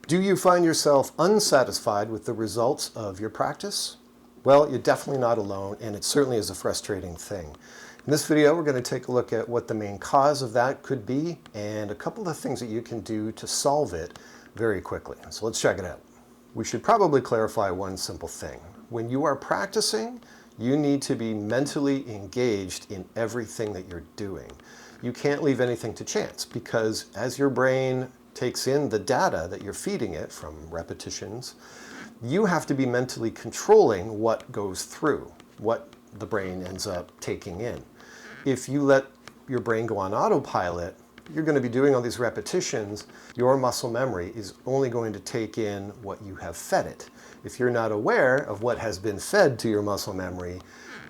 Do you find yourself unsatisfied with the results of your practice? Well, you're definitely not alone, and it certainly is a frustrating thing. In this video, we're going to take a look at what the main cause of that could be and a couple of things that you can do to solve it very quickly. So let's check it out. We should probably clarify one simple thing. When you are practicing, you need to be mentally engaged in everything that you're doing. You can't leave anything to chance because as your brain takes in the data that you're feeding it from repetitions, you have to be mentally controlling what goes through, what the brain ends up taking in. If you let your brain go on autopilot, you're going to be doing all these repetitions. Your muscle memory is only going to take in what you have fed it. If you're not aware of what has been fed to your muscle memory,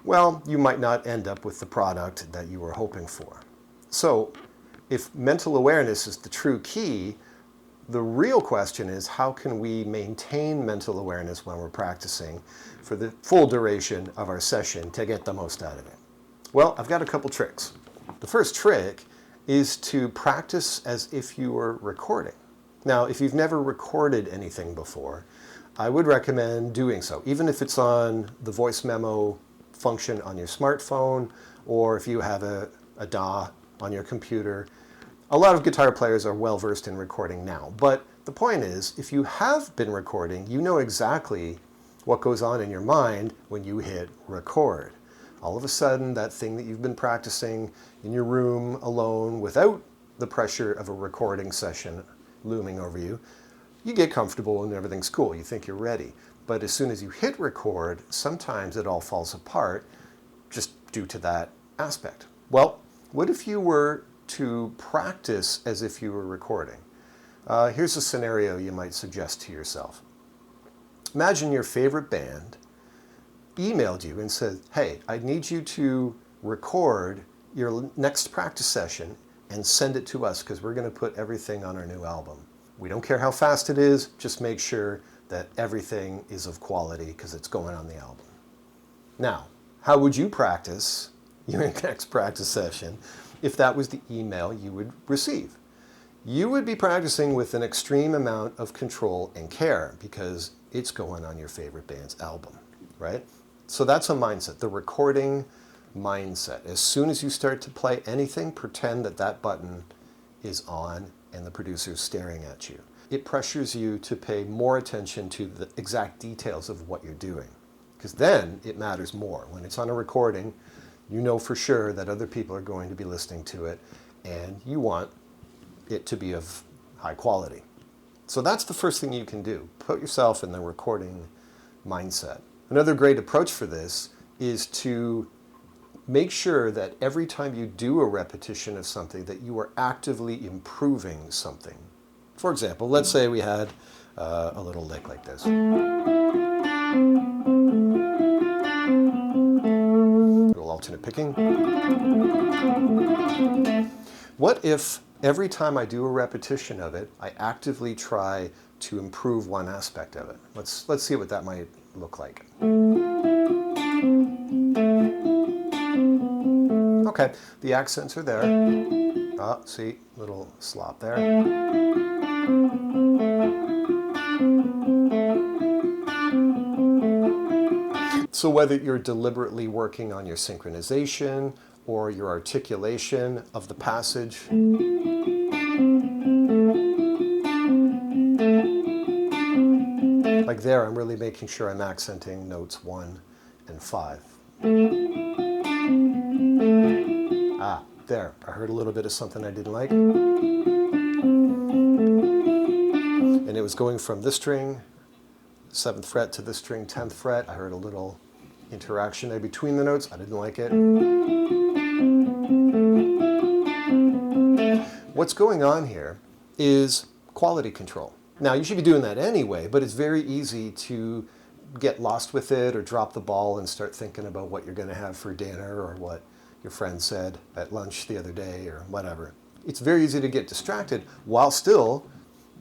well, you might not end up with the product that you were hoping for. So, if mental awareness is the true key, the real question is how can we maintain mental awareness when we're practicing for the full duration of our session to get the most out of it? Well, I've got a couple tricks. The first trick is to practice as if you were recording. Now, if you've never recorded anything before, I would recommend doing so, even if it's on the voice memo function on your smartphone, or if you have a DAW on your computer. A lot of guitar players are well versed in recording now, but the point is, if you have been recording, you know exactly what goes on in your mind when you hit record. All of a sudden, that thing that you've been practicing in your room alone without the pressure of a recording session looming over you, you get comfortable and everything's cool. You think you're ready. But as soon as you hit record, sometimes it all falls apart just due to that aspect. Well, what if you were to practice as if you were recording? Here's a scenario you might suggest to yourself. Imagine your favorite band emailed you and said, hey, I need you to record your next practice session and send it to us because we're going to put everything on our new album. We don't care how fast it is, just make sure that everything is of quality because it's going on the album. Now, how would you practice your next practice session if that was the email you would receive? You would be practicing with an extreme amount of control and care because it's going on your favorite band's album, right? So that's a mindset, the recording mindset. As soon as you start to play anything, pretend that that button is on and the producer's staring at you. It pressures you to pay more attention to the exact details of what you're doing, because then it matters more. When it's on a recording, you know for sure that other people are going to be listening to it, and you want it to be of high quality. So that's the first thing you can do. Put yourself in the recording mindset. Another great approach for this is to make sure that every time you do a repetition of something that you are actively improving something. For example, let's say we had a little lick like this. Little alternate picking. What if every time I do a repetition of it, I actively try to improve one aspect of it? Let's see what that might look like. Okay, the accents are there. Oh, see, little slop there. So whether you're deliberately working on your synchronization or your articulation of the passage, like there, I'm really making sure I'm accenting notes 1 and 5. Ah, there, I heard a little bit of something I didn't like. And it was going from this string, 7th fret, to this string, 10th fret. I heard a little interaction there between the notes. I didn't like it. What's going on here is quality control. Now, you should be doing that anyway, but it's very easy to get lost with it or drop the ball and start thinking about what you're going to have for dinner or what your friend said at lunch the other day or whatever. It's very easy to get distracted while still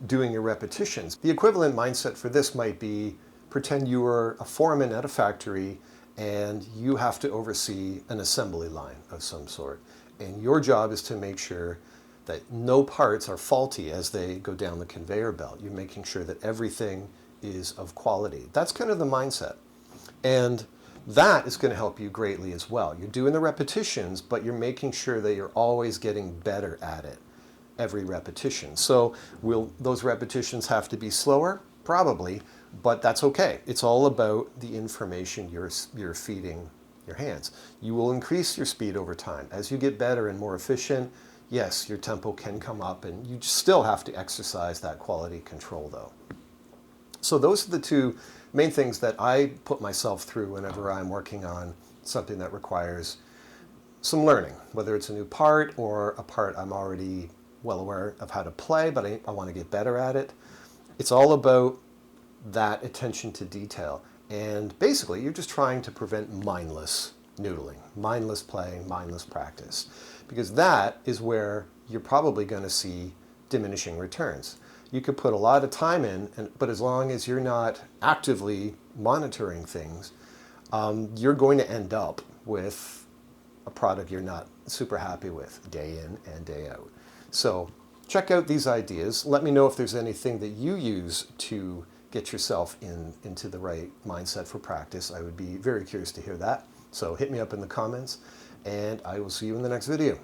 doing your repetitions. The equivalent mindset for this might be pretend you are a foreman at a factory and you have to oversee an assembly line of some sort. And your job is to make sure that no parts are faulty as they go down the conveyor belt. You're making sure that everything is of quality. That's kind of the mindset. And that is going to help you greatly as well. You're doing the repetitions, but you're making sure that you're always getting better at it every repetition. So will those repetitions have to be slower? Probably, but that's okay. It's all about the information you're feeding your hands. You will increase your speed over time. As you get better and more efficient, yes, your tempo can come up, and you still have to exercise that quality control though. So those are the two main things that I put myself through whenever I'm working on something that requires some learning, whether it's a new part or a part I'm already well aware of how to play, but I want to get better at it. It's all about that attention to detail. And basically, you're just trying to prevent mindless noodling, mindless playing, mindless practice, because that is where you're probably going to see diminishing returns. You could put a lot of time in, but as long as you're not actively monitoring things, you're going to end up with a product you're not super happy with day in and day out. So check out these ideas. Let me know if there's anything that you use to get yourself into the right mindset for practice. I would be very curious to hear that. So hit me up in the comments, and I will see you in the next video.